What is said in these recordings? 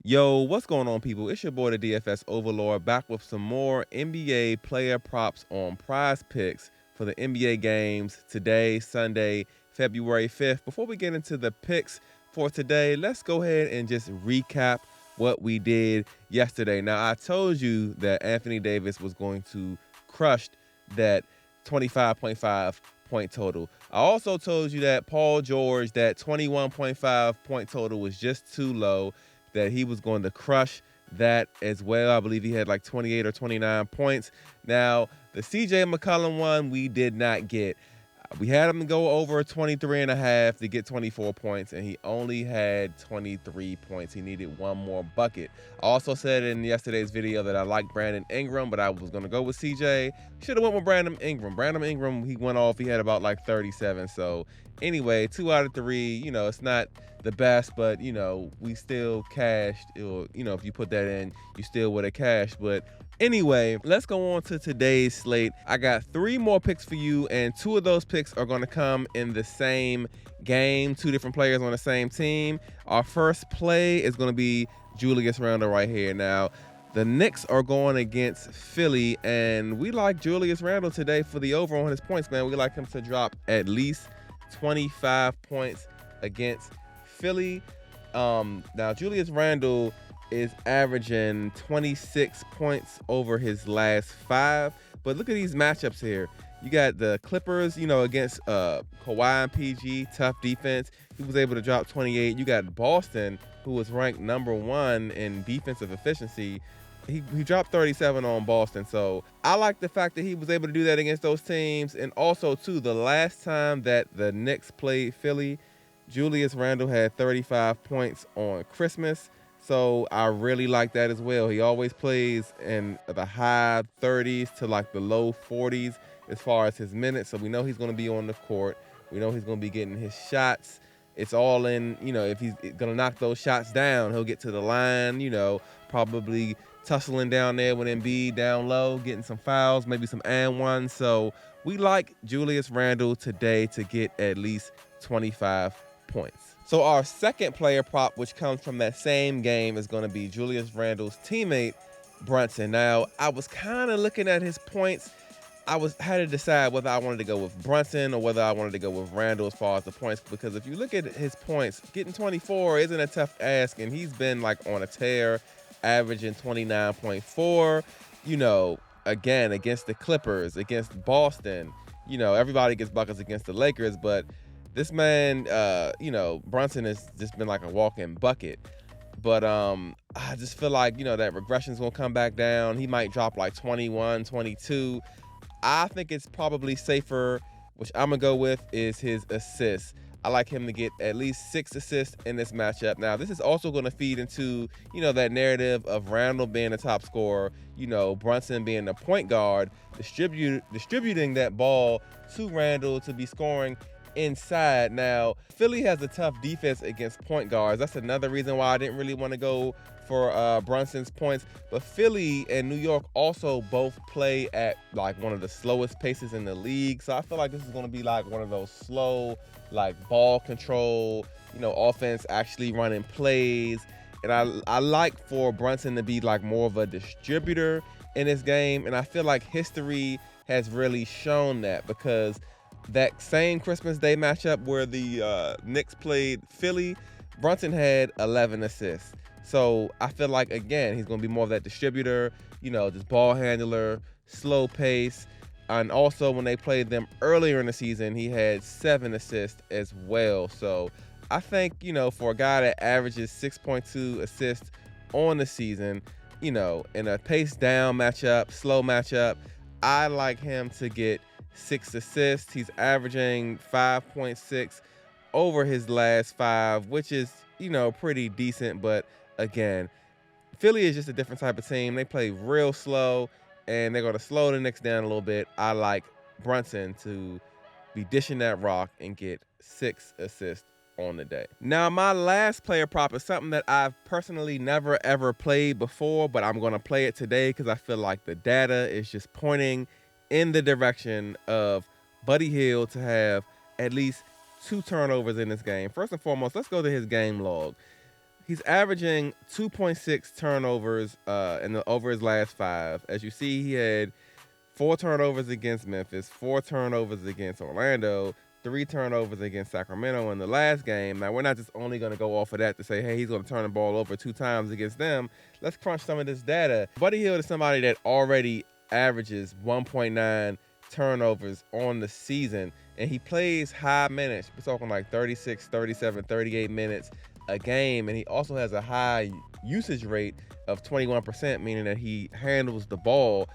Yo, what's going on, people? It's your boy, the DFS Overlord, back with some more NBA player props on Prizepicks for the NBA games today, Sunday, February 5th. Before we get into the picks for today, let's go ahead and just recap what we did yesterday. Now, I told you that Anthony Davis was going to crush that 25.5 point total. I also told you that Paul George, that 21.5 point total was just too low, that he was going to crush that as well. I believe he had like 28 or 29 points. Now, the CJ McCollum one we did not get. We had him go over 23.5 to get 24 points, and he only had 23 points. He needed one more bucket. I also said in yesterday's video that I liked Brandon Ingram, but I was going to go with CJ. Should have went with Brandon Ingram. Brandon Ingram, he went off. He had about like 37. So anyway, 2 out of 3. It's not the best, but, we still cashed. If you put that in, you still would have cashed. But anyway, let's go on to today's slate. I got 3 more picks for you, and 2 of those picks are going to come in the same game. 2 different players on the same team. Our first play is going to be Julius Randle right here. Now, the Knicks are going against Philly, and we like Julius Randle today for the over on his points, man. We like him to drop at least 25 points against Philly. Now, Julius Randle is averaging 26 points over his last 5. But look at these matchups here. You got the Clippers, against Kawhi and PG, tough defense. He was able to drop 28. You got Boston, who was ranked number 1 in defensive efficiency. He dropped 37 on Boston. So I like the fact that he was able to do that against those teams. And also, too, the last time that the Knicks played Philly, Julius Randle had 35 points on Christmas. So I really like that as well. He always plays in the high 30s to like the low 40s as far as his minutes. So we know he's going to be on the court. We know he's going to be getting his shots. It's all in, if he's going to knock those shots down, he'll get to the line, probably tussling down there with Embiid down low, getting some fouls, maybe some and ones. So we like Julius Randle today to get at least 25 points. So our second player prop, which comes from that same game, is going to be Julius Randle's teammate, Brunson. Now, I was kind of looking at his points. Had to decide whether I wanted to go with Brunson or whether I wanted to go with Randle as far as the points, because if you look at his points, getting 24 isn't a tough ask, and he's been like on a tear, averaging 29.4, again, against the Clippers, against Boston. Everybody gets buckets against the Lakers, but this man, Brunson has just been like a walking bucket. But I just feel like, that regression's going to come back down. He might drop like 21, 22. I think it's probably safer, which I'm going to go with, is his assists. I like him to get at least 6 assists in this matchup. Now, this is also going to feed into, that narrative of Randle being the top scorer, Brunson being the point guard, distributing that ball to Randle to be scoring inside. Now, Philly has a tough defense against point guards. That's another reason why I didn't really want to go for Brunson's points. But Philly and New York also both play at like one of the slowest paces in the league. So I feel like this is going to be like one of those slow, like ball control, offense actually running plays. And I like for Brunson to be like more of a distributor in this game. And I feel like history has really shown that, because that same Christmas Day matchup where the Knicks played Philly, Brunson had 11 assists. So I feel like, again, he's going to be more of that distributor, this ball handler, slow pace. And also when they played them earlier in the season, he had 7 assists as well. So I think, for a guy that averages 6.2 assists on the season, in a pace down matchup, slow matchup, I like him to get 6 assists. He's averaging 5.6 over his last 5, which is, pretty decent. But again, Philly is just a different type of team. They play real slow, and they're going to slow the Knicks down a little bit. I like Brunson to be dishing that rock and get 6 assists on the day. Now, my last player prop is something that I've personally never ever played before, but I'm going to play it today because I feel like the data is just pointing in the direction of Buddy Hield to have at least 2 turnovers in this game. First and foremost, let's go to his game log. He's averaging 2.6 turnovers over his last 5. As you see, he had 4 turnovers against Memphis, 4 turnovers against Orlando, 3 turnovers against Sacramento in the last game. Now, we're not just only going to go off of that to say, hey, he's going to turn the ball over 2 times against them. Let's crunch some of this data. Buddy Hield is somebody that already averages 1.9 turnovers on the season, and he plays high minutes. We're talking like 36, 37, 38 minutes a game, and he also has a high usage rate of 21%, meaning that he handles the ball,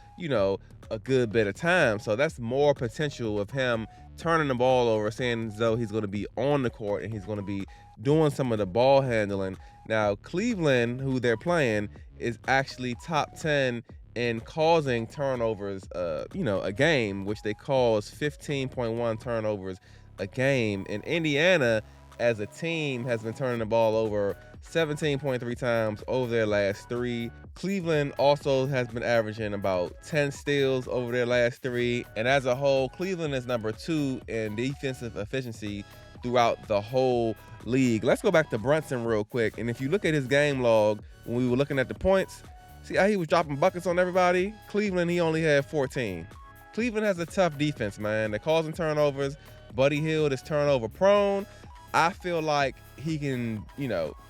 a good bit of time. So that's more potential of him turning the ball over, saying as though he's going to be on the court and he's going to be doing some of the ball handling. Now, Cleveland, who they're playing, is actually top 10 in causing turnovers, a game, which they cause 15.1 turnovers a game. And Indiana, as a team, has been turning the ball over 17.3 times over their last 3. Cleveland also has been averaging about 10 steals over their last 3. And as a whole, Cleveland is number 2 in defensive efficiency throughout the whole league. Let's go back to Brunson real quick. And if you look at his game log, when we were looking at the points, see how he was dropping buckets on everybody? Cleveland, he only had 14. Cleveland has a tough defense, man. They're causing turnovers. Buddy Hield is turnover prone. I feel like he can,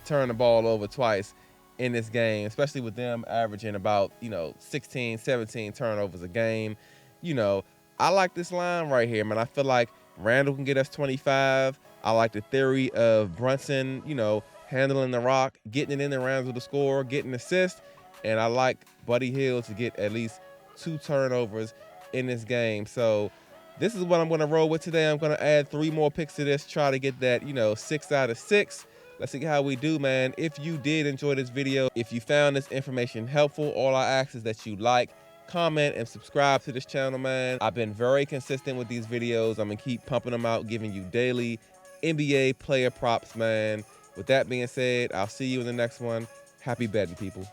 turn the ball over twice in this game, especially with them averaging about, 16, 17 turnovers a game. I like this line right here, man. I feel like Randle can get us 25. I like the theory of Brunson, handling the rock, getting it in the rounds with the score, getting assists. And I like Buddy Hield to get at least 2 turnovers in this game. So this is what I'm going to roll with today. I'm going to add 3 more picks to this, try to get that, 6 out of 6. Let's see how we do, man. If you did enjoy this video, if you found this information helpful, all I ask is that you like, comment, and subscribe to this channel, man. I've been very consistent with these videos. I'm going to keep pumping them out, giving you daily NBA player props, man. With that being said, I'll see you in the next one. Happy betting, people.